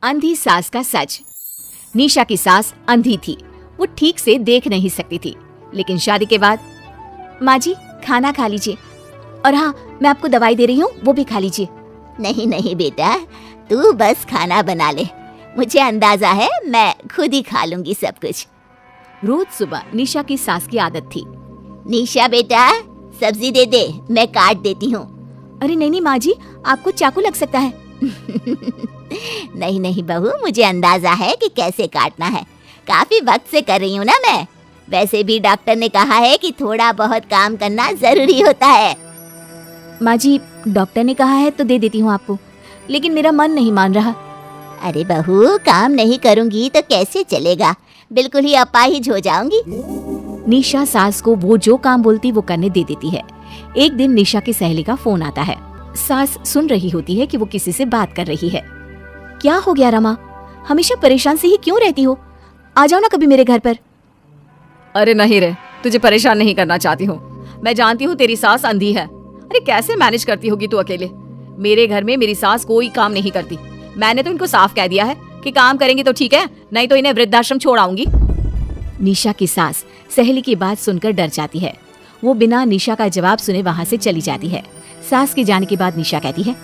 अंधी सास का सच। निशा की सास अंधी थी, वो ठीक से देख नहीं सकती थी, लेकिन शादी के बाद माँ जी खाना खा लीजिए, और हाँ मैं आपको दवाई दे रही हूँ वो भी खा लीजिए। नहीं नहीं बेटा, तू बस खाना बना ले, मुझे अंदाजा है मैं खुद ही खा लूंगी सब कुछ। रोज सुबह निशा की सास की आदत थी। निशा बेटा सब्जी दे दे, मैं काट देती हूँ। अरे नहीं माँ जी, आपको चाकू लग सकता है। नहीं नहीं बहू, मुझे अंदाजा है कि कैसे काटना है, काफी वक्त से कर रही हूँ ना मैं। वैसे भी डॉक्टर ने कहा है कि थोड़ा बहुत काम करना जरूरी होता है। माँ जी डॉक्टर ने कहा है तो दे देती हूँ आपको, लेकिन मेरा मन नहीं मान रहा। अरे बहू, काम नहीं करूँगी तो कैसे चलेगा, बिल्कुल ही अपाहिज हो जाऊंगी। निशा सास को वो जो काम बोलती वो करने दे देती है। एक दिन निशा की सहेली का फोन आता है। सास सुन रही होती है कि वो किसी से बात कर रही है। क्या हो गया रमा, हमेशा परेशान से ही क्यों रहती हो? आ जाओ ना कभी मेरे घर पर। अरे नहीं रे, तुझे परेशान नहीं करना चाहती हूँ। मैं जानती हूँ तेरी सास अंधी है। अरे कैसे मैनेज करती होगी तू अकेले? मेरे घर में मेरी सास कोई काम नहीं करती। मैंने तो इनको साफ कह दिया है कि काम करेंगी तो ठीक है, नहीं तो इन्हें वृद्धाश्रम छोड़ आऊंगी। निशा की सास सहेली की बात सुनकर डर जाती है। वो बिना निशा का जवाब सुने वहाँ से चली जाती है। सास के जाने के बाद निशा कहती है,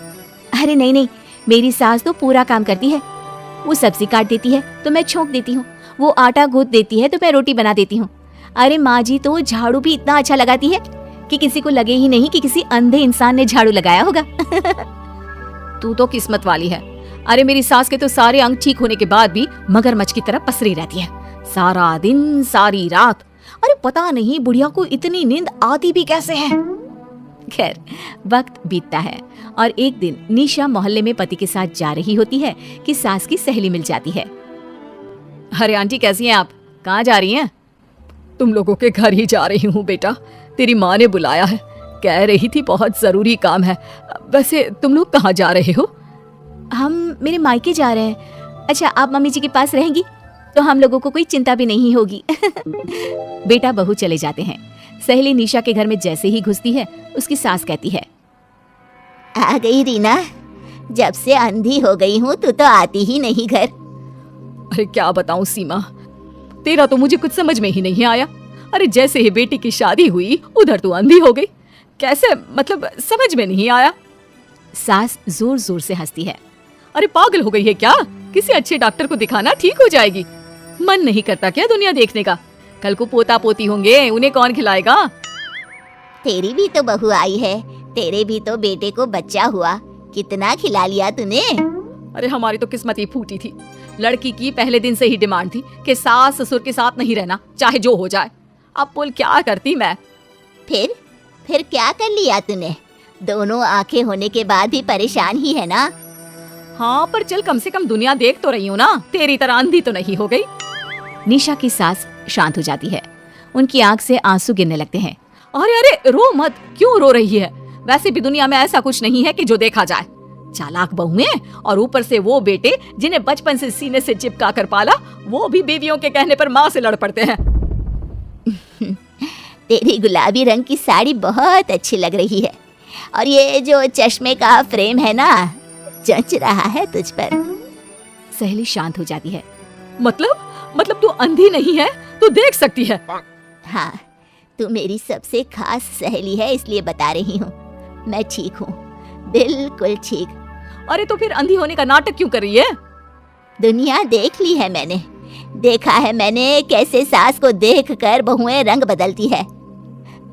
अरे नहीं, मेरी सास तो पूरा काम करती है। वो सब्जी काट देती है तो मैं छोंक देती हूँ, वो आटा गूंथ देती है तो मैं रोटी बना देती हूँ। अरे माँ जी तो झाड़ू भी इतना अच्छा लगाती है कि किसी को लगे ही नहीं कि किसी अंधे इंसान ने झाड़ू लगाया होगा। तू तो किस्मत वाली है। अरे मेरी सास के तो सारे अंग ठीक होने के बाद भी मगरमच्छ की तरह पसरी रहती है, सारा दिन सारी रात। अरे पता नहीं बुढ़िया को इतनी नींद आती भी कैसे है। खैर वक्त बीतता है और एक दिन निशा मोहल्ले में पति के साथ जा रही होती है कि सास की सहेली मिल जाती है। अरे आंटी कैसी हैं आप? कहाँ जा रही हैं? तुम लोगों के घर ही जा रही हूँ बेटा, तेरी माँ ने बुलाया है, कह रही थी बहुत जरूरी काम है। वैसे तुम लोग कहाँ जा रहे हो? हम मेरे मायके जा रहे हैं। अच्छा आप मम्मी जी के पास रहेंगी तो हम लोगों को कोई चिंता भी नहीं होगी। बेटा बहू चले जाते हैं। सहेली निशा के घर में जैसे ही घुसती है उसकी सास कहती है, आ गई रीना, जब से अंधी हो गई हूँ तू तो आती ही नहीं घर। अरे क्या बताऊं सीमा, तेरा तो मुझे कुछ समझ में ही नहीं आया। अरे जैसे ही बेटी की शादी हुई उधर तू अंधी हो गई, कैसे? मतलब समझ में नहीं आया। सास जोर जोर से हंसती है। अरे पागल हो गई है क्या? किसी अच्छे डॉक्टर को दिखाना, ठीक हो जाएगी। मन नहीं करता क्या दुनिया देखने का? कल को पोता पोती होंगे, उन्हें कौन खिलाएगा? तेरी भी तो बहू आई है, तेरे भी तो बेटे को बच्चा हुआ, कितना खिला लिया तूने। अरे हमारी तो किस्मत ही फूटी थी। लड़की की पहले दिन से ही डिमांड थी कि सास ससुर के साथ नहीं रहना, चाहे जो हो जाए। अब बोल क्या करती मैं? फिर क्या कर लिया तूने? दोनों आंखें होने के बाद भी परेशान ही है ना? हाँ पर चल कम से कम दुनिया देख तो रही हूँ ना, तेरी तरह अंधी तो नहीं हो गई। निशा की सास शांत हो जाती है, उनकी आंख से आंसू गिरने लगते हैं। अरे अरे रो मत, क्यों रो रही है? वैसे भी दुनिया में ऐसा कुछ नहीं है कि जो देखा जाए। चालाक बहुएं और ऊपर से वो बेटे जिन्हें बचपन से सीने से चिपका कर पाला, वो भी बीवियों के कहने पर माँ से लड़ पड़ते हैं। तेरी गुलाबी रंग की साड़ी बहुत अच्छी लग रही है, और ये जो चश्मे का फ्रेम है ना, जच रहा है तुझ पर। सहेली शांत हो जाती है। मतलब तू अंधी नहीं है, तू देख सकती है। हाँ, तू मेरी सबसे खास सहेली है, इसलिए बता रही हूँ। मैं ठीक हूँ, बिल्कुल ठीक। अरे तो फिर अंधी होने का नाटक क्यों कर रही है? दुनिया देख ली है मैंने, देखा है मैंने कैसे सास को देखकर बहुएं रंग बदलती है।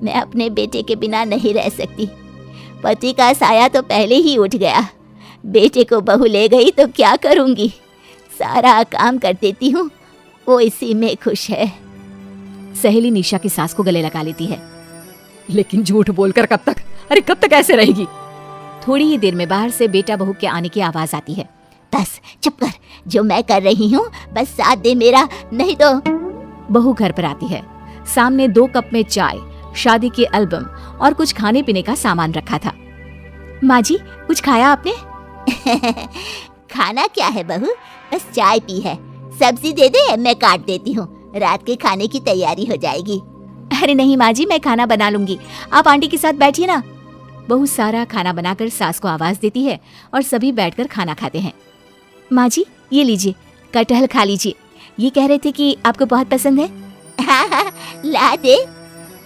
मैं अपने बेटे के बिना नहीं रह सकती। पति का साया तो पहले ही उठ गया, बेटे को बहू ले गई तो क्या करूंगी? सारा काम कर देती हूँ, वो इसी में खुश है। सहेली निशा की सास को गले लगा लेती है। लेकिन झूठ बोलकर कब तक? अरे कब तक ऐसे रहेगी? थोड़ी ही देर में बाहर से बेटा बहू के आने की आवाज आती है। बस चुप कर, जो मैं कर रही हूँ बस साथ दे मेरा, नहीं तो। बहू घर पर आती है। सामने 2 कप में चाय, शादी के एल्बम और कुछ खाने पीने का सामान रखा था। माँ जी कुछ खाया आपने? खाना क्या है बहू, बस चाय पी है। सब्जी दे दे, मैं काट देती हूँ, रात के खाने की तैयारी हो जाएगी। अरे नहीं माँ जी, मैं खाना बना लूंगी, आप आंटी के साथ बैठिए ना। बहू सारा खाना बनाकर सास को आवाज देती है और सभी बैठकर खाना खाते हैं। माँ जी ये लीजिए, कटहल खा लीजिए। ये कह रहे थे कि आपको बहुत पसंद है। हाँ हाँ, ला दे।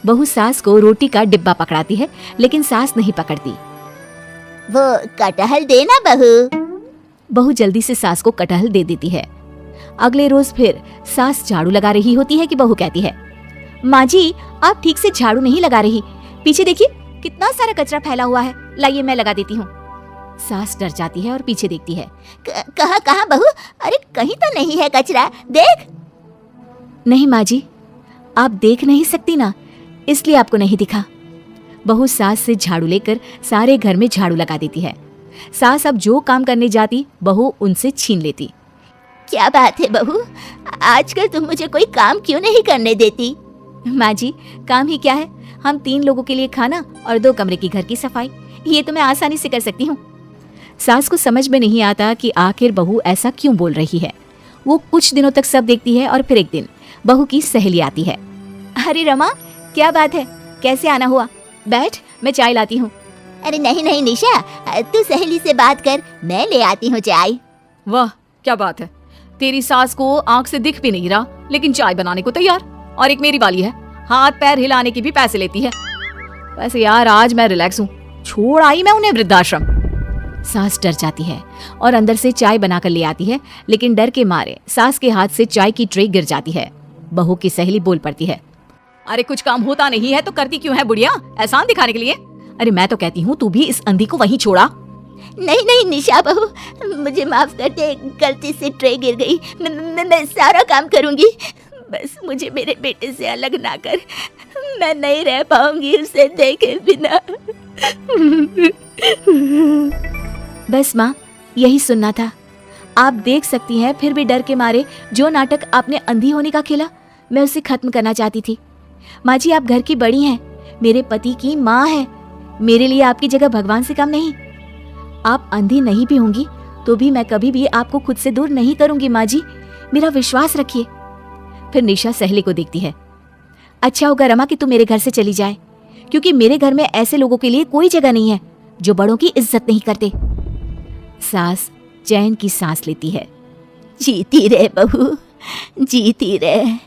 बहू सास को रोटी का डिब्बा पकड़ाती है, लेकिन सास नहीं पकड़ती। वो कटहल देना बहू। बहू जल्दी से सास को कटहल दे देती है। अगले रोज फिर सास झाड़ू लगा रही होती है कि बहू कहती है, माँ जी आप ठीक से झाड़ू नहीं लगा रही, पीछे देखिए कितना सारा कचरा फैला हुआ है, लाइए मैं लगा देती हूँ। सास डर जाती है और पीछे देखती है। कहाँ कहाँ बहू? अरे कहीं तो नहीं है कचरा, देख। नहीं माँ जी, आप देख नहीं सकती ना, इसलिए आपको नहीं दिखा। बहू सास से झाड़ू लेकर सारे घर में झाड़ू लगा देती है। सास अब जो काम करने जाती बहू उनसे छीन लेती। क्या बात है बहू, आजकल तुम मुझे कोई काम क्यों नहीं करने देती? माँ जी काम ही क्या है, हम 3 लोगों के लिए खाना और 2 कमरे की घर की सफाई, ये तो मैं आसानी से कर सकती हूँ। सास को समझ में नहीं आता कि आखिर बहू ऐसा क्यों बोल रही है। वो कुछ दिनों तक सब देखती है और फिर एक दिन बहू की सहेली आती है। अरे रमा क्या बात है, कैसे आना हुआ, बैठ मैं चाय लाती हूँ। अरे नहीं नहीं निशा, तू सहेली से बात कर, मैं ले आती हूँ चाय। वाह क्या बात है, तेरी सास को आंख से दिख भी नहीं रहा लेकिन चाय बनाने को तैयार, और एक मेरी वाली है हाथ पैर हिलाने के भी पैसे लेती है। वैसे यार आज मैं रिलैक्स हूँ, छोड़ आई मैं उन्हें वृद्धाश्रम। सास डर जाती है और अंदर से चाय बनाकर ले आती है, लेकिन डर के मारे सास के हाथ से चाय की ट्रे गिर जाती है। बहू की सहेली बोल पड़ती है, अरे कुछ काम होता नहीं है तो करती क्यों है बुढ़िया, एहसान दिखाने के लिए? अरे मैं तो कहती हूँ तू भी इस अंधी को वहीं छोड़ा। नहीं नहीं निशा बहू, मुझे माफ कर दे, गलती से ट्रे गिर गई, मैं सारा काम करूंगी, बस मुझे मेरे बेटे से अलग ना कर, मैं नहीं रह पाऊंगी उसे देखे बिना। बस माँ यही सुनना था। आप देख सकती हैं फिर भी डर के मारे जो नाटक आपने अंधी होने का खेला, मैं उसे खत्म करना चाहती थी। माँ जी आप घर की बड़ी हैं, मेरे पति की माँ है, मेरे लिए आपकी जगह भगवान से कम नहीं। आप अंधी नहीं भी होंगी तो भी मैं कभी भी आपको खुद से दूर नहीं करूंगी माँ जी, मेरा विश्वास रखिए। फिर निशा सहेली को देखती है। अच्छा होगा रमा कि तू मेरे घर से चली जाए, क्योंकि मेरे घर में ऐसे लोगों के लिए कोई जगह नहीं है जो बड़ों की इज्जत नहीं करते। सास चैन की सांस लेती है। जीती रहे बहू, जीती रहे।